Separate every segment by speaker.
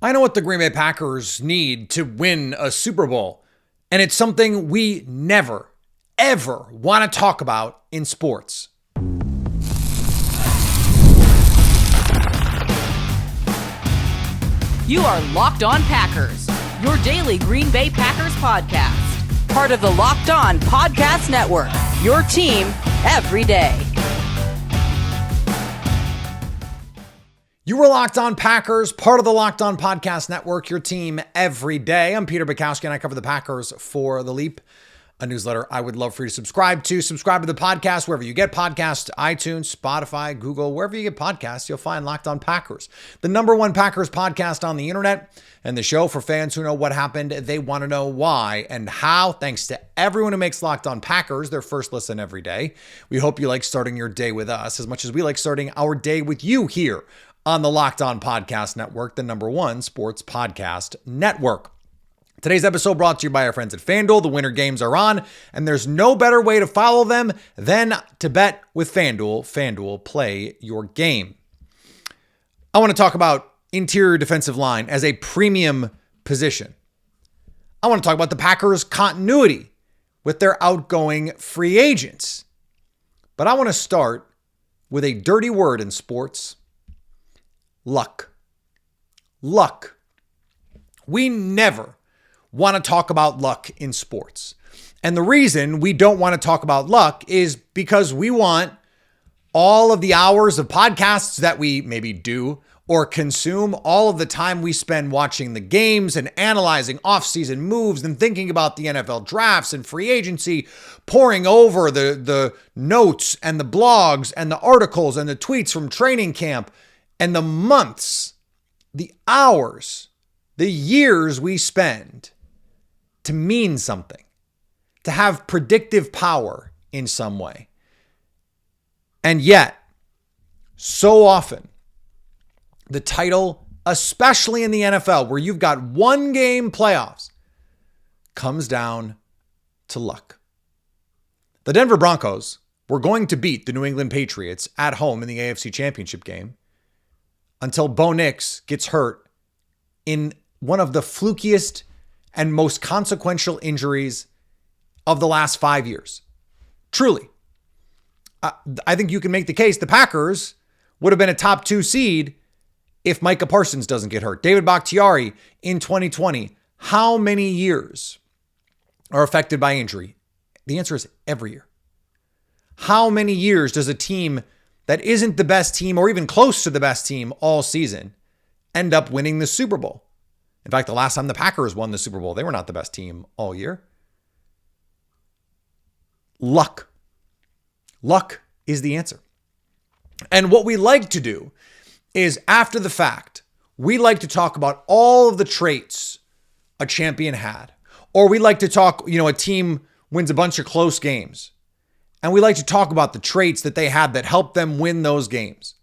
Speaker 1: I know what the Green Bay Packers need to win a Super Bowl, and it's something we never, ever want to talk about in sports.
Speaker 2: You are Locked On Packers, your daily Green Bay Packers podcast. Part of the Locked On Podcast Network, your team every day.
Speaker 1: You were Locked On Packers, part of the Locked On Podcast Network, your team every day. I'm Peter Bukowski, and I cover the Packers for The Leap, a newsletter I would love for you to subscribe to. Subscribe to the podcast wherever you get podcasts, iTunes, Spotify, Google, wherever you get podcasts, you'll find Locked On Packers, the number one Packers podcast on the internet, and the show for fans who know what happened. They want to know why and how. Thanks to everyone who makes Locked On Packers their first listen every day. We hope you like starting your day with us as much as we like starting our day with you here on the Locked On Podcast Network, the number one sports podcast network. Today's episode brought to you by our friends at FanDuel. The winter games are on, and there's no better way to follow them than to bet with FanDuel. FanDuel, play your game. I want to talk about interior defensive line as a premium position. I want to talk about the Packers' continuity with their outgoing free agents. But I want to start with a dirty word in sports: luck. Luck. We never want to talk about luck in sports. And the reason we don't want to talk about luck is because we want all of the hours of podcasts that we maybe do or consume, all of the time we spend watching the games and analyzing offseason moves and thinking about the NFL drafts and free agency, poring over the notes and the blogs and the articles and the tweets from training camp, and the months, the hours, the years we spend to mean something, to have predictive power in some way. And yet, so often, the title, especially in the NFL, where you've got one game playoffs, comes down to luck. The Denver Broncos were going to beat the New England Patriots at home in the AFC Championship game until Bo Nix gets hurt in one of the flukiest and most consequential injuries of the last 5 years. Truly. I think you can make the case the Packers would have been a top 2 seed if Micah Parsons doesn't get hurt. David Bakhtiari in 2020. How many years are affected by injury? The answer is every year. How many years does a team that isn't the best team or even close to the best team all season end up winning the Super Bowl? In fact, the last time the Packers won the Super Bowl, they were not the best team all year. Luck. Luck is the answer. And what we like to do is, after the fact, we like to talk about all of the traits a champion had. Or we like to talk, a team wins a bunch of close games. And we like to talk about the traits that they had that helped them win those games.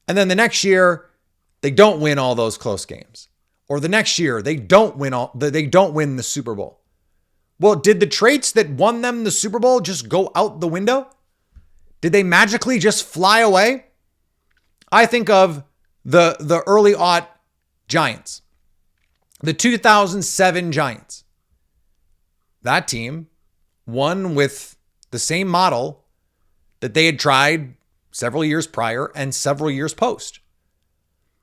Speaker 1: And then the next year, they don't win all those close games. Or the next year, they don't win the Super Bowl. Well, did the traits that won them the Super Bowl just go out the window? Did they magically just fly away? I think of the early aught Giants, the 2007 Giants. That team won with the same model that they had tried several years prior and several years post.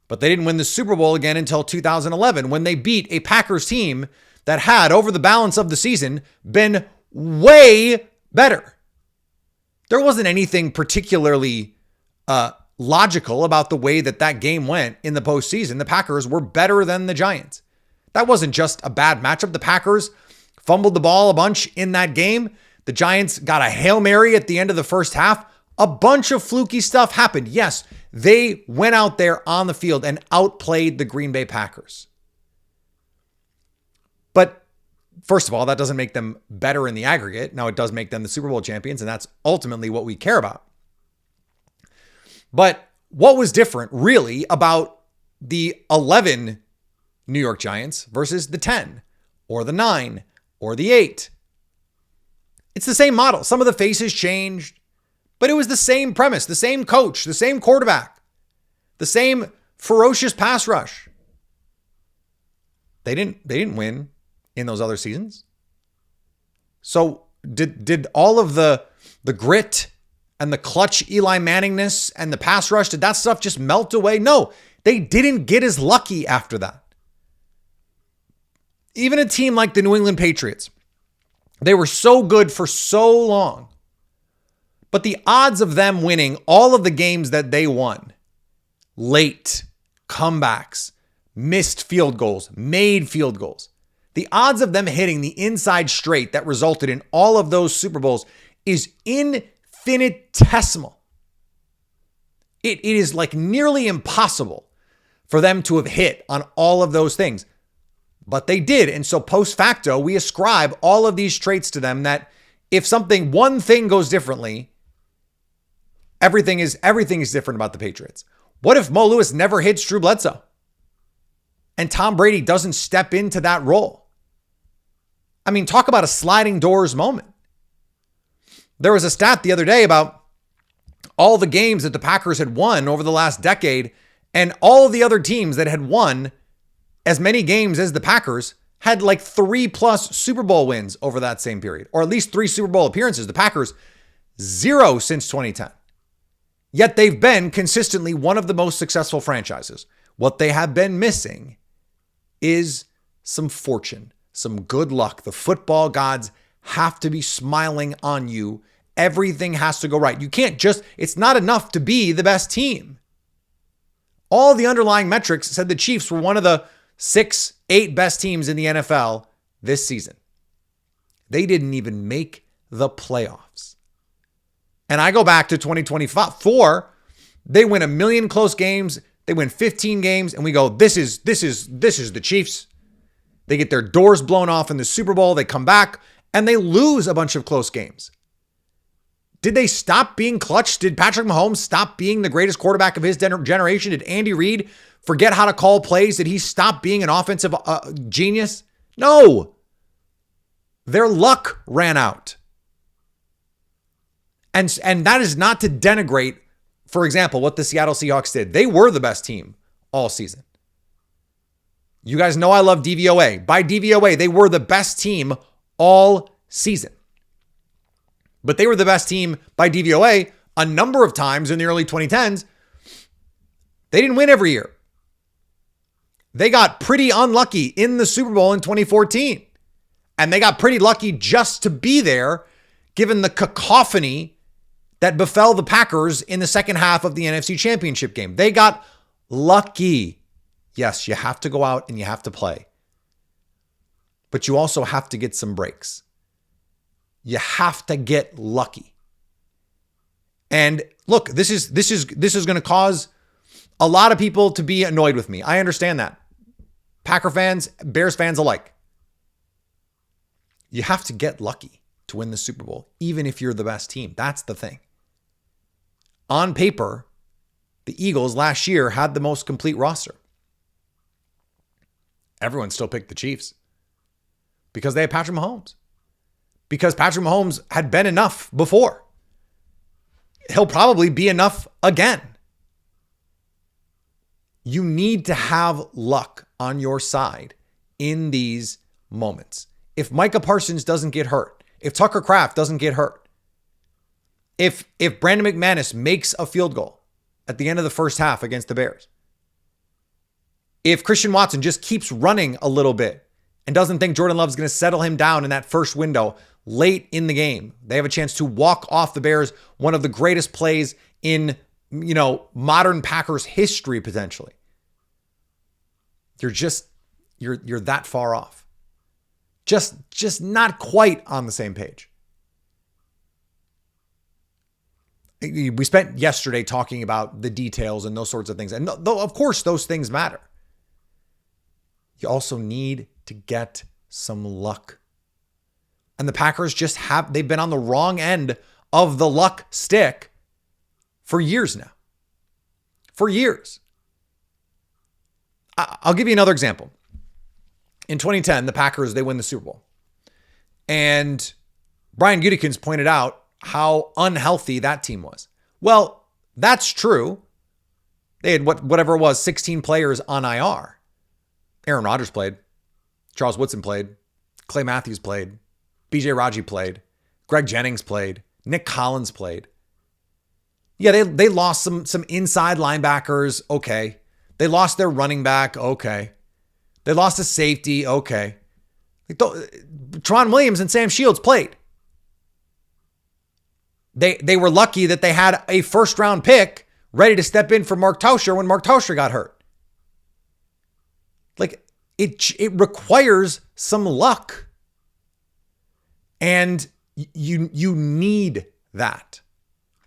Speaker 1: But they didn't win the Super Bowl again until 2011, when they beat a Packers team that had, over the balance of the season, been way better. There wasn't anything particularly logical about the way that game went in the postseason. The Packers were better than the Giants. That wasn't just a bad matchup. The Packers fumbled the ball a bunch in that game. The Giants got a Hail Mary at the end of the first half. A bunch of fluky stuff happened. Yes, they went out there on the field and outplayed the Green Bay Packers. But first of all, that doesn't make them better in the aggregate. Now, it does make them the Super Bowl champions, and that's ultimately what we care about. But what was different, really, about the 11 New York Giants versus the 10 or the 9 or the 8? It's the same model. Some of the faces changed. But it was the same premise, the same coach, the same quarterback, the same ferocious pass rush. They didn't win in those other seasons. So did all of the grit and the clutch Eli Manningness and the pass rush, did that stuff just melt away? No, they didn't get as lucky after that. Even a team like the New England Patriots, they were so good for so long. But the odds of them winning all of the games that they won, late, comebacks, missed field goals, made field goals, the odds of them hitting the inside straight that resulted in all of those Super Bowls is infinitesimal. It is like nearly impossible for them to have hit on all of those things. But they did. And so post facto, we ascribe all of these traits to them that if one thing goes differently, everything is different about the Patriots. What if Mo Lewis never hits Drew Bledsoe and Tom Brady doesn't step into that role? I mean, talk about a sliding doors moment. There was a stat the other day about all the games that the Packers had won over the last decade, and all the other teams that had won as many games as the Packers had like 3+ Super Bowl wins over that same period, or at least 3 Super Bowl appearances. The Packers, 0 since 2010. Yet they've been consistently one of the most successful franchises. What they have been missing is some fortune, some good luck. The football gods have to be smiling on you. Everything has to go right. You can't it's not enough to be the best team. All the underlying metrics said the Chiefs were one of the 6, 8 best teams in the NFL this season. They didn't even make the playoffs. And I go back to 2024, they win 1 million close games, they win 15 games, and we go, this is the Chiefs. They get their doors blown off in the Super Bowl, they come back, and they lose a bunch of close games. Did they stop being clutch? Did Patrick Mahomes stop being the greatest quarterback of his generation? Did Andy Reid forget how to call plays? Did he stop being an offensive genius? No. Their luck ran out. And that is not to denigrate, for example, what the Seattle Seahawks did. They were the best team all season. You guys know I love DVOA. By DVOA, they were the best team all season. But they were the best team by DVOA a number of times in the early 2010s. They didn't win every year. They got pretty unlucky in the Super Bowl in 2014. And they got pretty lucky just to be there, given the cacophony that befell the Packers in the second half of the NFC Championship game. They got lucky. Yes, you have to go out and you have to play. But you also have to get some breaks. You have to get lucky. And look, this is going to cause a lot of people to be annoyed with me. I understand that. Packer fans, Bears fans alike. You have to get lucky to win the Super Bowl, even if you're the best team. That's the thing. On paper, the Eagles last year had the most complete roster. Everyone still picked the Chiefs because they had Patrick Mahomes. Because Patrick Mahomes had been enough before. He'll probably be enough again. You need to have luck on your side in these moments. If Micah Parsons doesn't get hurt, if Tucker Kraft doesn't get hurt, if Brandon McManus makes a field goal at the end of the first half against the Bears, if Christian Watson just keeps running a little bit and doesn't think Jordan Love's going to settle him down in that first window late in the game, they have a chance to walk off the Bears, one of the greatest plays in, modern Packers history potentially. You're that far off. Just not quite on the same page. We spent yesterday talking about the details and those sorts of things. And though, of course, those things matter. You also need to get some luck. And the Packers they've been on the wrong end of the luck stick for years now. For years. I'll give you another example. In 2010, the Packers, they win the Super Bowl. And Brian Gutekunst pointed out how unhealthy that team was. Well, that's true. They had whatever it was, 16 players on IR. Aaron Rodgers played. Charles Woodson played. Clay Matthews played. BJ Raji played. Greg Jennings played. Nick Collins played. Yeah, they lost some inside linebackers. Okay. They lost their running back. Okay. They lost a safety. Okay. Tron Williams and Sam Shields played. They were lucky that they had a first round pick ready to step in for Mark Tauscher when Mark Tauscher got hurt. Like it requires some luck. And you need that.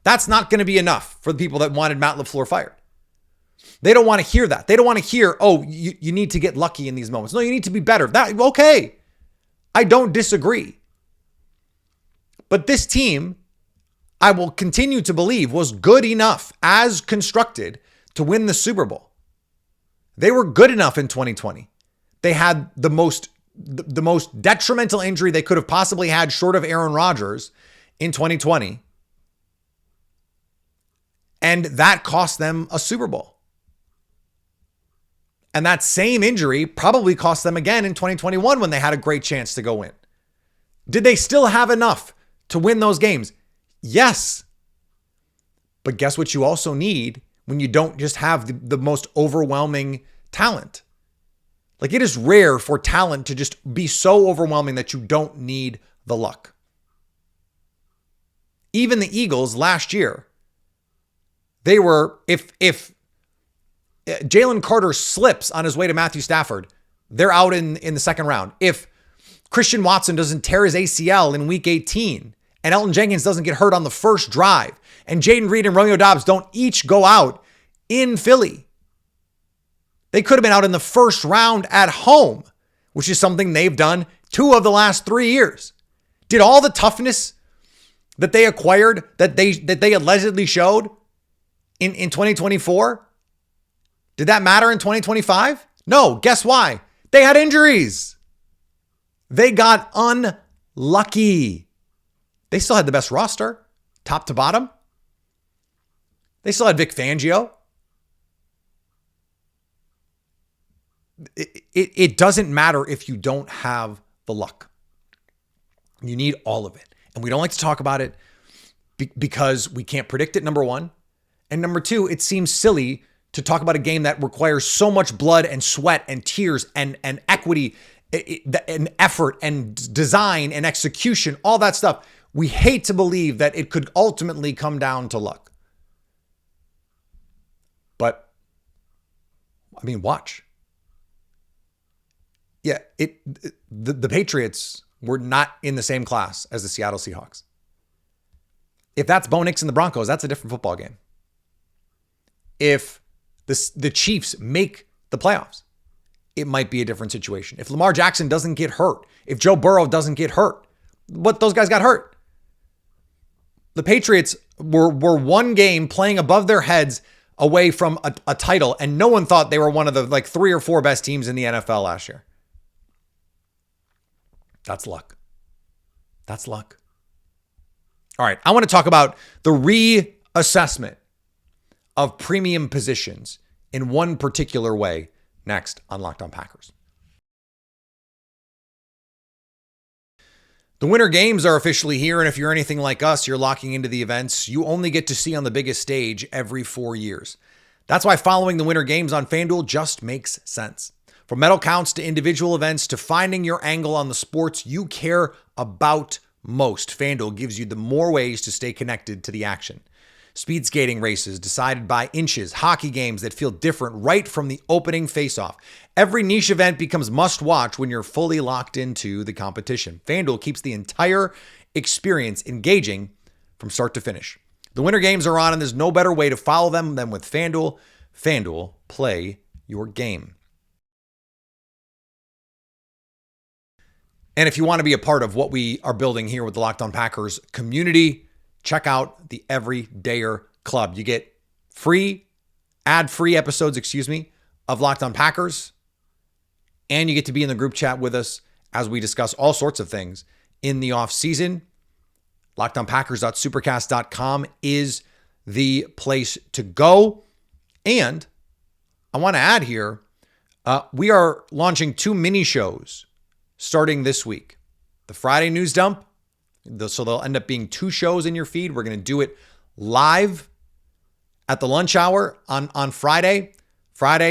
Speaker 1: That's not going to be enough for the people that wanted Matt LaFleur fired. They don't want to hear that. They don't want to hear, oh, you need to get lucky in these moments. No, you need to be better. Okay. I don't disagree. But this team, I will continue to believe, was good enough as constructed to win the Super Bowl. They were good enough in 2020. They had the most detrimental injury they could have possibly had short of Aaron Rodgers in 2020. And that cost them a Super Bowl. And that same injury probably cost them again in 2021 when they had a great chance to go win. Did they still have enough to win those games? Yes. But guess what you also need when you don't just have the most overwhelming talent? Like, it is rare for talent to just be so overwhelming that you don't need the luck. Even the Eagles last year, they were, if Jalen Carter slips on his way to Matthew Stafford, they're out in the second round. If Christian Watson doesn't tear his ACL in week 18 and Elton Jenkins doesn't get hurt on the first drive and Jaden Reed and Romeo Doubs don't each go out in Philly, they could have been out in the first round at home, which is something they've done 2 of the last 3 years. Did all the toughness that they acquired, that they allegedly showed in 2024, did that matter in 2025? No. Guess why? They had injuries. They got unlucky. They still had the best roster, top to bottom. They still had Vic Fangio. It doesn't matter if you don't have the luck. You need all of it. And we don't like to talk about it because we can't predict it, number one. And number two, it seems silly to talk about a game that requires so much blood and sweat and tears and equity and effort and design and execution, all that stuff. We hate to believe that it could ultimately come down to luck. But, I mean, watch. Yeah, the Patriots were not in the same class as the Seattle Seahawks. If that's Bo Nix and the Broncos, that's a different football game. If the Chiefs make the playoffs, it might be a different situation. If Lamar Jackson doesn't get hurt, if Joe Burrow doesn't get hurt, but those guys got hurt. The Patriots were one game playing above their heads away from a title, and no one thought they were one of the 3 or 4 best teams in the NFL last year. That's luck. That's luck. All right, I want to talk about the reassessment of premium positions in one particular way next on Locked On Packers. The Winter Games are officially here, and if you're anything like us, you're locking into the events you only get to see on the biggest stage every 4 years. That's why following the Winter Games on FanDuel just makes sense. From medal counts to individual events to finding your angle on the sports you care about most, FanDuel gives you the more ways to stay connected to the action. Speed skating races decided by inches, hockey games that feel different right from the opening faceoff. Every niche event becomes must-watch when you're fully locked into the competition. FanDuel keeps the entire experience engaging from start to finish. The Winter Games are on, and there's no better way to follow them than with FanDuel. FanDuel, play your game. And if you want to be a part of what we are building here with the Locked On Packers community, check out the Everydayer Club. You get ad-free episodes, of Locked On Packers. And you get to be in the group chat with us as we discuss all sorts of things in the off season. LockedOnPackers.supercast.com is the place to go. And I want to add here, we are launching 2 mini shows starting this week. The Friday news dump. So there'll end up being 2 shows in your feed. We're going to do it live at the lunch hour on Friday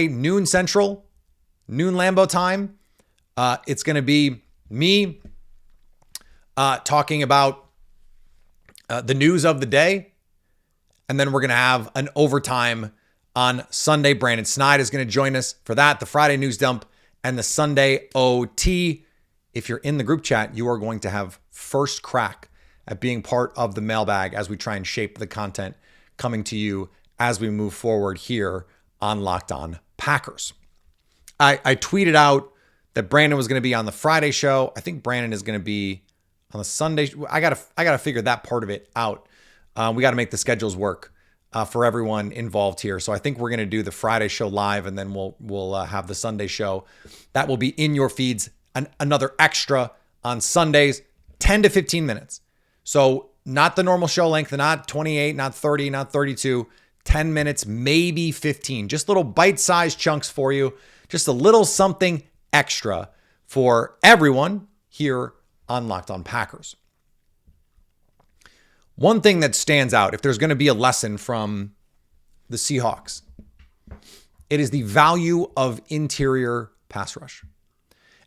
Speaker 1: noon Central, noon Lambeau time. It's going to be me talking about the news of the day. And then we're going to have an overtime on Sunday. Brandon Snide is going to join us for that, the Friday news dump and the Sunday OT. If you're in the group chat, you are going to have first crack at being part of the mailbag as we try and shape the content coming to you as we move forward here on Locked On Packers. I tweeted out that Brandon was going to be on the Friday show. I think Brandon is going to be on the Sunday. I gotta figure that part of it out. We got to make the schedules work for everyone involved here. So I think we're going to do the Friday show live, and then we'll have the Sunday show. That will be in your feeds. Another extra on Sundays, 10 to 15 minutes. So not the normal show length, not 28, not 30, not 32, 10 minutes, maybe 15. Just little bite-sized chunks for you. Just a little something extra for everyone here on Locked On Packers. One thing that stands out, if there's going to be a lesson from the Seahawks, it is the value of interior pass rush.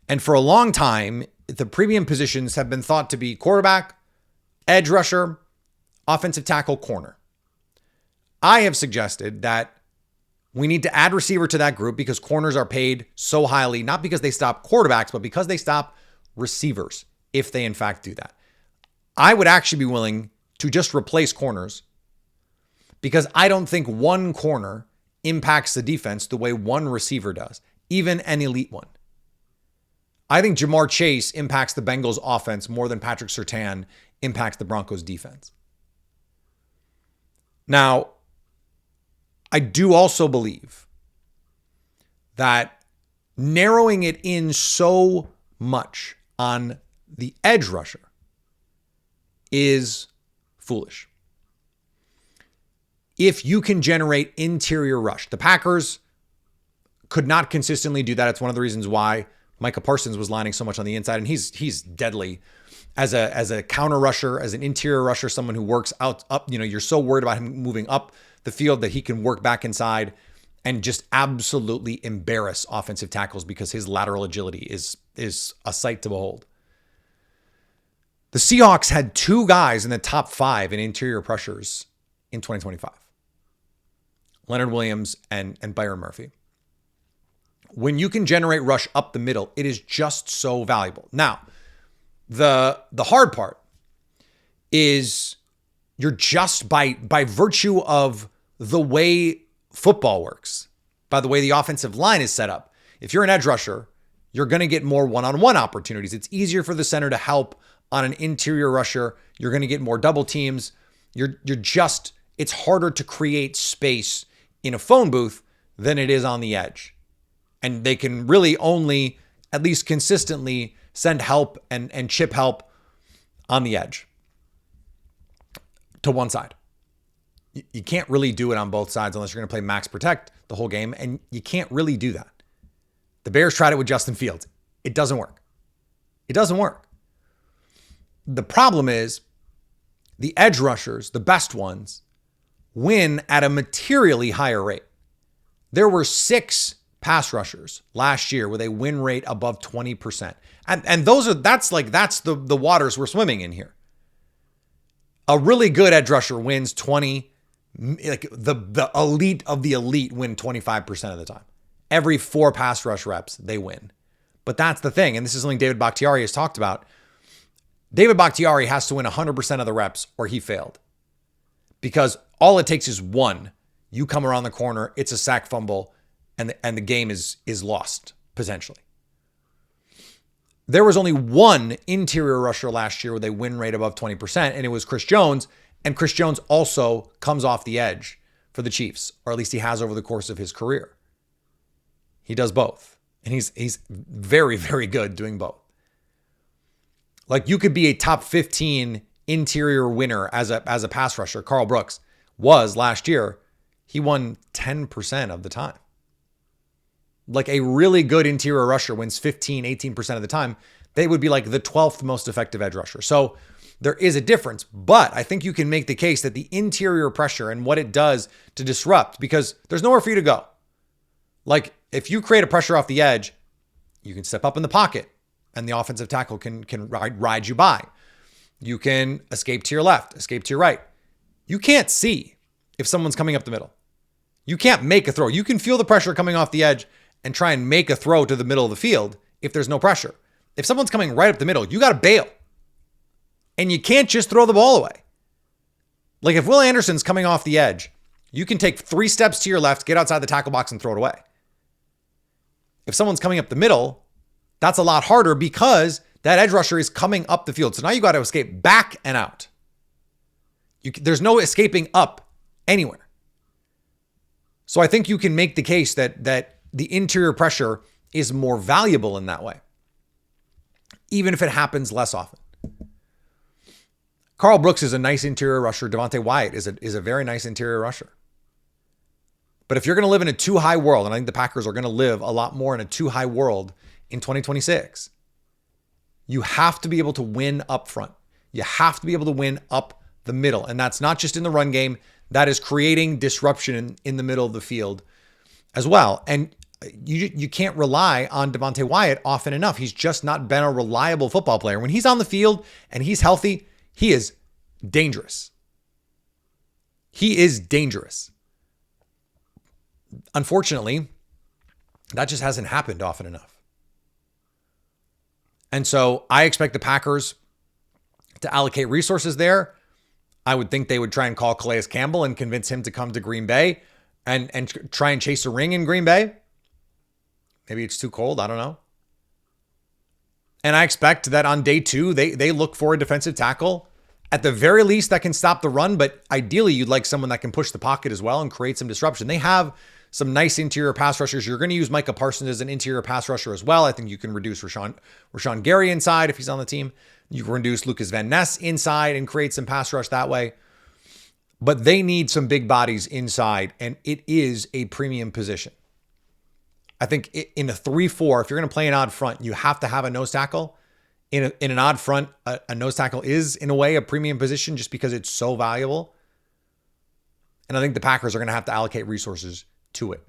Speaker 1: And for a long time, the premium positions have been thought to be quarterback, edge rusher, offensive tackle, corner. I have suggested that we need to add receiver to that group because corners are paid so highly, not because they stop quarterbacks, but because they stop receivers, if they in fact do that. I would actually be willing to just replace corners because I don't think one corner impacts the defense the way one receiver does, even an elite one. I think Jamar Chase impacts the Bengals offense more than Patrick Surtain impacts the Broncos defense. Now, I do also believe that narrowing it in so much on the edge rusher is foolish. If you can generate interior rush, the Packers could not consistently do that. It's one of the reasons why Micah Parsons was lining so much on the inside, and he's deadly as a counter rusher, as an interior rusher, someone who works up. You're so worried about him moving up the field that he can work back inside and just absolutely embarrass offensive tackles because his lateral agility is a sight to behold. The Seahawks had 2 guys in the top 5 in interior pressures in 2025. Leonard Williams and Byron Murphy. When you can generate rush up the middle, it is just so valuable. Now, the hard part is you're just by virtue of the way football works, by the way the offensive line is set up. If you're an edge rusher, you're going to get more one-on-one opportunities. It's easier for the center to help on an interior rusher. You're going to get more double teams. It's harder to create space in a phone booth than it is on the edge. And they can really only, at least consistently, send help and chip help on the edge to one side. You can't really do it on both sides unless you're going to play max protect the whole game, and you can't really do that. The Bears tried it with Justin Fields. It doesn't work. It doesn't work. The problem is the edge rushers, the best ones, win at a materially higher rate. There were 6 pass rushers last year with a win rate above 20%. And that's the waters we're swimming in here. A really good edge rusher wins 20, like the elite of the elite win 25% of the time. Every 4 pass rush reps, they win. But that's the thing, and this is something David Bakhtiari has talked about. David Bakhtiari has to win 100% of the reps or he failed. Because all it takes is one. You come around the corner, it's a sack fumble, and the game is lost, potentially. There was only one interior rusher last year with a win rate above 20%, and it was Chris Jones. And Chris Jones also comes off the edge for the Chiefs, or at least he has over the course of his career. He does both. And he's very, very good doing both. Like, you could be a top 15 interior winner as a pass rusher. Carl Brooks was last year. He won 10% of the time. Like, a really good interior rusher wins 15, 18% of the time. they would be like the 12th most effective edge rusher. So there is a difference, but I think you can make the case that the interior pressure and what it does to disrupt, because there's nowhere for you to go. Like if you create a pressure off the edge, you can step up in the pocket and the offensive tackle can ride you by. You can escape to your left, escape to your right. You can't see if someone's coming up the middle. You can't make a throw. You can feel the pressure coming off the edge and try and make a throw to the middle of the field if there's no pressure. If someone's coming right up the middle, you got to bail. And you can't just throw the ball away. Like if Will Anderson's coming off the edge, you can take 3 steps to your left, get outside the tackle box and throw it away. If someone's coming up the middle, that's a lot harder because that edge rusher is coming up the field. So now you got to escape back and out. There's no escaping up anywhere. So I think you can make the case that the interior pressure is more valuable in that way, even if it happens less often. Carl Brooks is a nice interior rusher. Devontae Wyatt is a very nice interior rusher. But if you're going to live in a too high world, and I think the Packers are going to live a lot more in a too high world in 2026, you have to be able to win up front. You have to be able to win up the middle. And that's not just in the run game. That is creating disruption in the middle of the field as well. And you can't rely on Devontae Wyatt often enough. He's just not been a reliable football player. When he's on the field and he's healthy, he is dangerous. He is dangerous. Unfortunately, that just hasn't happened often enough. And so I expect the Packers to allocate resources there. I would think they would try and call Calais Campbell and convince him to come to Green Bay and try and chase a ring in Green Bay. Maybe it's too cold. I don't know. And I expect that on day 2, they look for a defensive tackle at the very least that can stop the run. But ideally, you'd like someone that can push the pocket as well and create some disruption. They have some nice interior pass rushers. You're going to use Micah Parsons as an interior pass rusher as well. I think you can reduce Rashawn Gary inside if he's on the team. You can reduce Lucas Van Ness inside and create some pass rush that way. But they need some big bodies inside, and it is a premium position. I think in a 3-4, if you're going to play an odd front, you have to have a nose tackle. In an odd front, a nose tackle is, in a way, a premium position just because it's so valuable. And I think the Packers are going to have to allocate resources to it.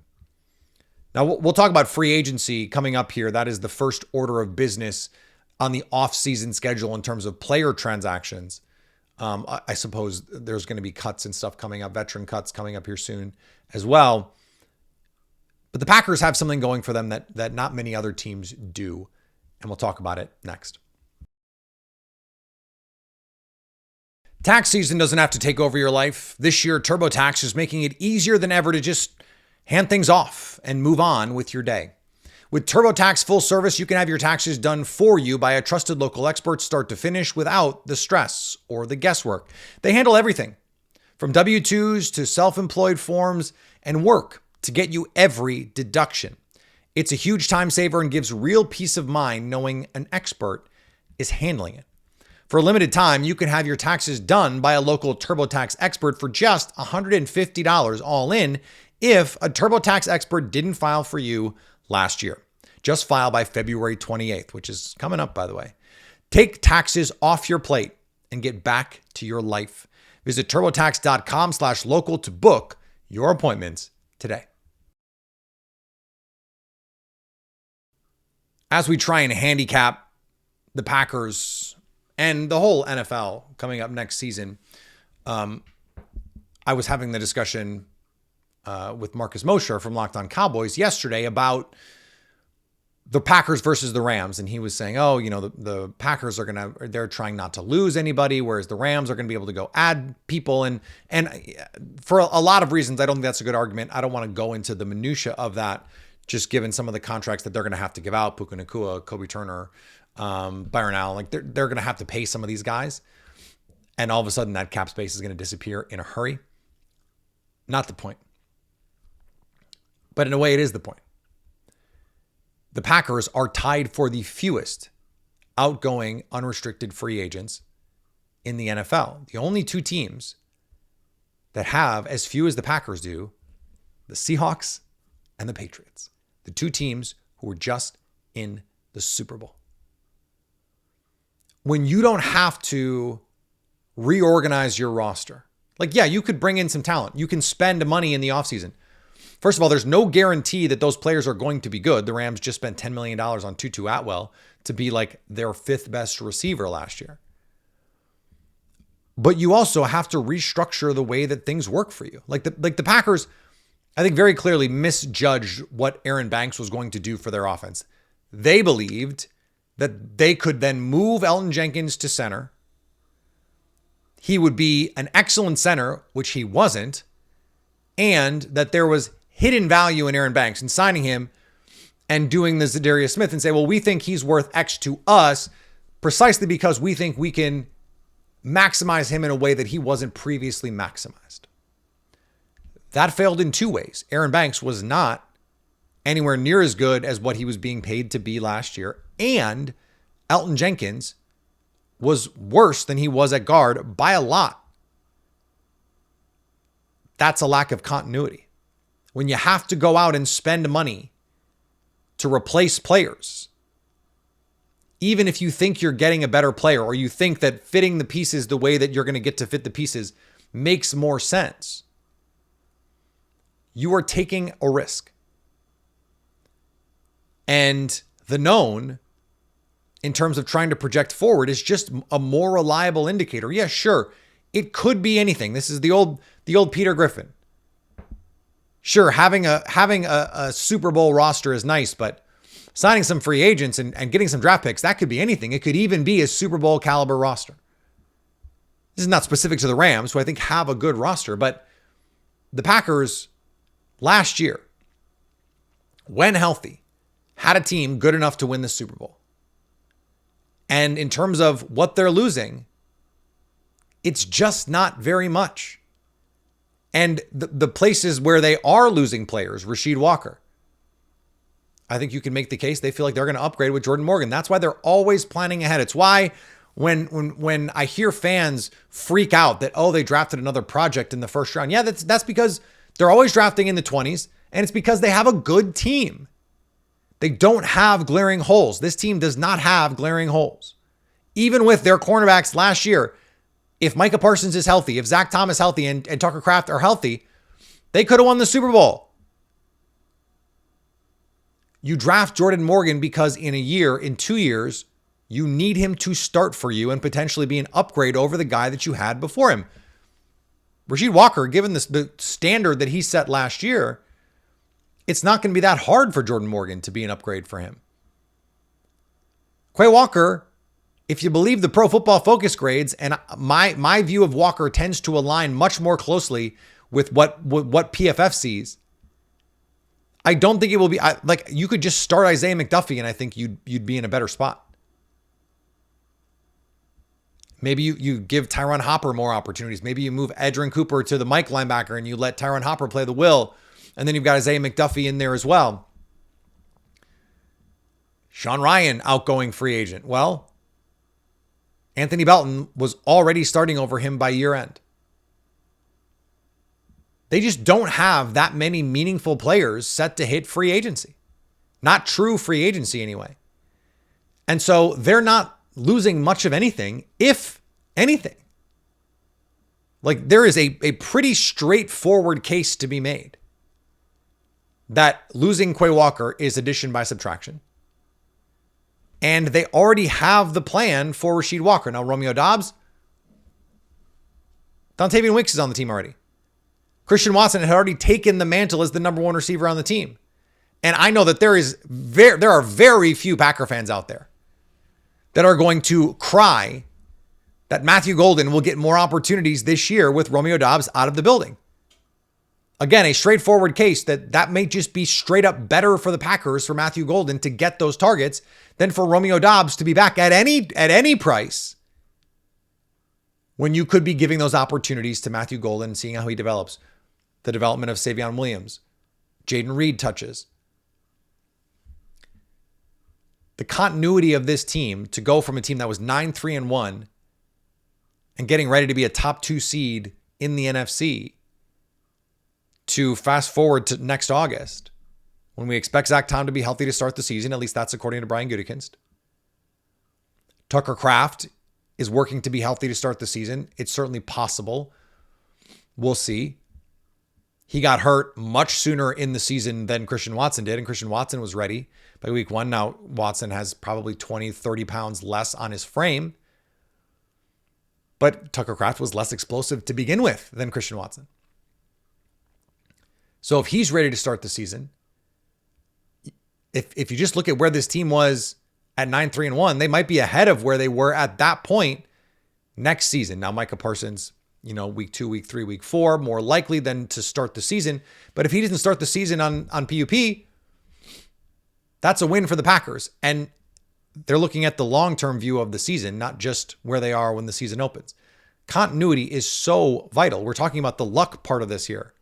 Speaker 1: Now, we'll talk about free agency coming up here. That is the first order of business on the off-season schedule in terms of player transactions. I suppose there's going to be cuts and stuff coming up, veteran cuts coming up here soon as well. But the Packers have something going for them that not many other teams do. And we'll talk about it next. Tax season doesn't have to take over your life. This year, TurboTax is making it easier than ever to just hand things off and move on with your day. With TurboTax Full Service, you can have your taxes done for you by a trusted local expert start to finish without the stress or the guesswork. They handle everything from W-2s to self-employed forms and work to get you every deduction. It's a huge time saver and gives real peace of mind knowing an expert is handling it. For a limited time, you can have your taxes done by a local TurboTax expert for just $150 all in if a TurboTax expert didn't file for you last year. Just file by February 28th, which is coming up, by the way. Take taxes off your plate and get back to your life. Visit TurboTax.com/local to book your appointments today. As we try and handicap the Packers and the whole NFL coming up next season, I was having the discussion with Marcus Mosher from Locked On Cowboys yesterday about the Packers versus the Rams. And he was saying, the Packers they're trying not to lose anybody, whereas the Rams are going to be able to go add people. And for a lot of reasons, I don't think that's a good argument. I don't want to go into the minutia of that, just given some of the contracts that they're going to have to give out, Puka Nacua, Kobe Turner, Byron Allen. Like they're going to have to pay some of these guys. And all of a sudden that cap space is going to disappear in a hurry. Not the point. But in a way, it is the point. The Packers are tied for the fewest outgoing unrestricted free agents in the NFL. The only 2 teams that have as few as the Packers do, the Seahawks and the Patriots. The 2 teams who were just in the Super Bowl. when you don't have to reorganize your roster. Like, yeah, you could bring in some talent. You can spend money in the offseason. First of all, there's no guarantee that those players are going to be good. The Rams just spent $10 million on Tutu Atwell to be like their 5th best receiver last year. But you also have to restructure the way that things work for you. Like the Packers, I think, very clearly misjudged what Aaron Banks was going to do for their offense. They believed that they could then move Elgton Jenkins to center. He would be an excellent center, which he wasn't, and that there was hidden value in Aaron Banks and signing him and doing the Zadarius Smith and say, well, we think he's worth X to us precisely because we think we can maximize him in a way that he wasn't previously maximized. That failed in 2 ways. Aaron Banks was not anywhere near as good as what he was being paid to be last year, and Elgton Jenkins was worse than he was at guard by a lot. That's a lack of continuity. When you have to go out and spend money to replace players, even if you think you're getting a better player or you think that fitting the pieces the way that you're going to get to fit the pieces makes more sense, you are taking a risk. And the known, in terms of trying to project forward, is just a more reliable indicator. Yeah, sure, it could be anything. This is the old Peter Griffin. Sure, having a Super Bowl roster is nice, but signing some free agents and getting some draft picks, that could be anything. It could even be a Super Bowl caliber roster. This is not specific to the Rams, who I think have a good roster, but the Packers last year, when healthy, had a team good enough to win the Super Bowl. And in terms of what they're losing, it's just not very much. And the places where they are losing players, Rasheed Walker, I think you can make the case they feel like they're going to upgrade with Jordan Morgan. That's why they're always planning ahead. It's why when I hear fans freak out that, oh, they drafted another project in the first round. Yeah, that's because they're always drafting in the 20s, and it's because they have a good team. They don't have glaring holes. This team does not have glaring holes. Even with their cornerbacks last year, if Micah Parsons is healthy, if Zach Thomas is healthy, and Tucker Kraft are healthy, they could have won the Super Bowl. You draft Jordan Morgan because in 2 years, you need him to start for you and potentially be an upgrade over the guy that you had before him. Rasheed Walker, given the standard that he set last year, it's not going to be that hard for Jordan Morgan to be an upgrade for him. Quay Walker, if you believe the Pro Football Focus grades, and my view of Walker tends to align much more closely with what PFF sees, I don't think it will be like you could just start Isaiah McDuffie and I think you'd be in a better spot. Maybe you give Tyron Hopper more opportunities. Maybe you move Edgerrin Cooper to the Mike linebacker and you let Tyron Hopper play the will. And then you've got Isaiah McDuffie in there as well. Sean Ryan, outgoing free agent. Well, Anthony Belton was already starting over him by year end. They just don't have that many meaningful players set to hit free agency. Not true free agency anyway. And so they're not losing much of anything, if anything. Like, there is a pretty straightforward case to be made that losing Quay Walker is addition by subtraction. And they already have the plan for Rasheed Walker. Now, Romeo Doubs, Dontavian Wicks is on the team already. Christian Watson had already taken the mantle as the number one receiver on the team. And I know that there are very few Packer fans out there that are going to cry that Matthew Golden will get more opportunities this year with Romeo Doubs out of the building. Again, a straightforward case that may just be straight up better for the Packers for Matthew Golden to get those targets than for Romeo Doubs to be back at any price when you could be giving those opportunities to Matthew Golden and seeing how he develops. The development of Savion Williams, Jaden Reed touches. The continuity of this team to go from a team that was 9-3-1 and getting ready to be a top 2 seed in the NFC to fast forward to next August when we expect Zach Tom to be healthy to start the season. At least that's according to Brian Gutekunst. Tucker Kraft is working to be healthy to start the season. It's certainly possible. We'll see. He got hurt much sooner in the season than Christian Watson did, and Christian Watson was ready by week 1. Now, Watson has probably 20, 30 pounds less on his frame, but Tucker Kraft was less explosive to begin with than Christian Watson. So if he's ready to start the season, if you just look at where this team was at 9-3-1, they might be ahead of where they were at that point next season. Now, Micah Parsons, week 2, week 3, week 4, more likely than to start the season. But if he doesn't start the season on PUP, that's a win for the Packers. And they're looking at the long-term view of the season, not just where they are when the season opens. Continuity is so vital. We're talking about the luck part of this here.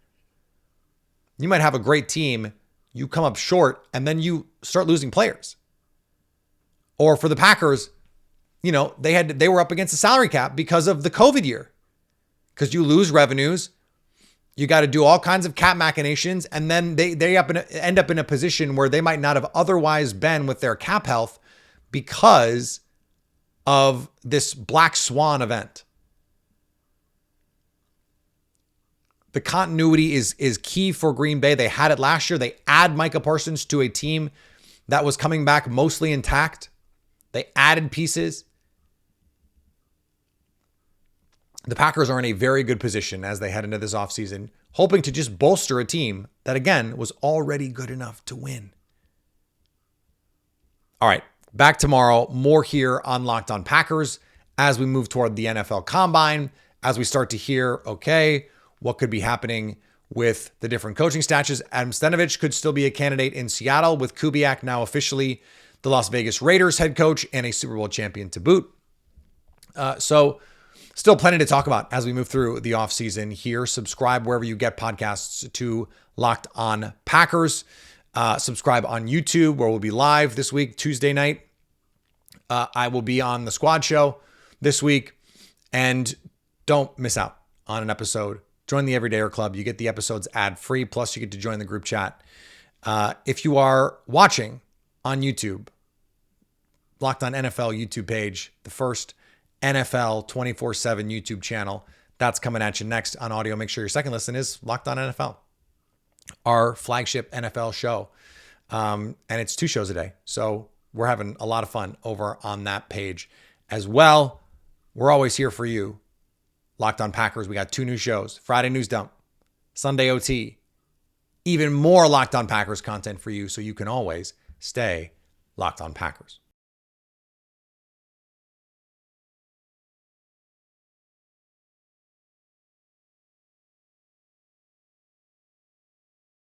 Speaker 1: You might have a great team, you come up short, and then you start losing players. Or for the Packers, they were up against the salary cap because of the COVID year. Because you lose revenues, you got to do all kinds of cap machinations, and then they end up in a position where they might not have otherwise been with their cap health because of this black swan event. The continuity is key for Green Bay. They had it last year. They add Micah Parsons to a team that was coming back mostly intact. They added pieces. The Packers are in a very good position as they head into this offseason, hoping to just bolster a team that, again, was already good enough to win. All right, back tomorrow. More here on Locked On Packers as we move toward the NFL Combine, as we start to hear, okay, what could be happening with the different coaching status. Adam Stenavich could still be a candidate in Seattle, with Kubiak now officially the Las Vegas Raiders head coach and a Super Bowl champion to boot. So still plenty to talk about as we move through the offseason here. Subscribe wherever you get podcasts to Locked On Packers. Subscribe on YouTube, where we'll be live this week, Tuesday night. I will be on the Squad Show this week. And don't miss out on an episode. Join the Everydayer Club. You get the episodes ad-free, plus you get to join the group chat. If you are watching on YouTube, Locked On NFL YouTube page, the first NFL 24/7 YouTube channel, that's coming at you next on audio. Make sure your second listen is Locked On NFL, our flagship NFL show. And it's 2 shows a day. So we're having a lot of fun over on that page as well. We're always here for you. Locked On Packers. We got 2 new shows, Friday News Dump, Sunday OT, even more Locked On Packers content for you, so you can always stay Locked On Packers.